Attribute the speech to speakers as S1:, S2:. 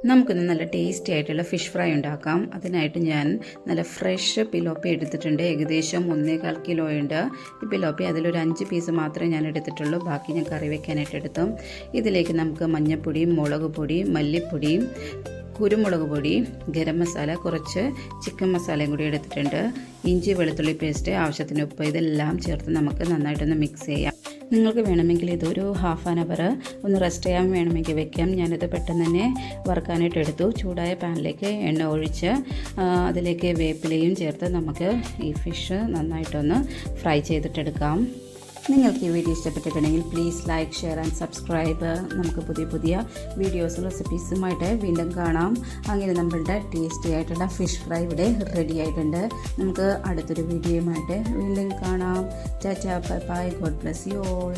S1: നമുക്കിന്ന് നല്ല ടേസ്റ്റി ആയിട്ടുള്ള ഫിഷ് ഫ്രൈ ഉണ്ടാക്കാം. അതിനായിട്ട് ഞാൻ നല്ല ഫ്രഷ് പിലോപ്പി എടുത്തിട്ടുണ്ട്. ഏകദേശം 1.25 കിലോ ഉണ്ട് ഈ പിലോപ്പി. അതിലൊരു 5 പീസ് മാത്രമേ ഞാൻ എടുത്തിട്ടുള്ളൂ. ബാക്കി ഞാൻ കറി വെക്കാനായിട്ട് എടുത്തു. ഇതിലേക്ക് നമുക്ക് മഞ്ഞൾപ്പൊടിയും മുളക് പൊടിയും മല്ലിപ്പൊടിയും കുരുമുളക് പൊടി, ഗരം മസാല, കുറച്ച് ചിക്കൻ മസാലയും കൂടി എടുത്തിട്ടുണ്ട്. ഇഞ്ചി വെളുത്തുള്ളി പേസ്റ്റ്, ആവശ്യത്തിന് ഉപ്പ്, ഇതെല്ലാം ചേർത്ത് നമുക്ക് നന്നായിട്ടൊന്ന് മിക്സ് ചെയ്യാം. നിങ്ങൾക്ക് വേണമെങ്കിൽ ഇതൊരു ഹാഫ് ആൻ അവർ ഒന്ന് റെസ്റ്റ് ചെയ്യാൻ വേണമെങ്കിൽ വെക്കാം. ഞാനിത് പെട്ടെന്ന് തന്നെ വറുക്കാനായിട്ട് എടുത്തു. ചൂടായ പാനിലേക്ക് എണ്ണ ഒഴിച്ച് അതിലേക്ക് വേപ്പിലയും ചേർത്ത് നമുക്ക് ഈ ഫിഷ് നന്നായിട്ടൊന്ന് ഫ്രൈ ചെയ്തിട്ടെടുക്കാം. നിങ്ങൾക്ക് ഈ വീഡിയോ ഇഷ്ടപ്പെട്ടിട്ടുണ്ടെങ്കിൽ please like, share and subscribe. നമുക്ക് പുതിയ വീഡിയോസും റെസിപ്പീസുമായിട്ട് വീണ്ടും കാണാം. അങ്ങനെ നമ്മളുടെ ടേസ്റ്റി ആയിട്ടുള്ള ഫിഷ് ഫ്രൈ ഇവിടെ റെഡി ആയിട്ടുണ്ട്. നമുക്ക് അടുത്തൊരു വീഡിയോയുമായിട്ട് വീണ്ടും കാണാം. Tata, bye bye, God bless you all.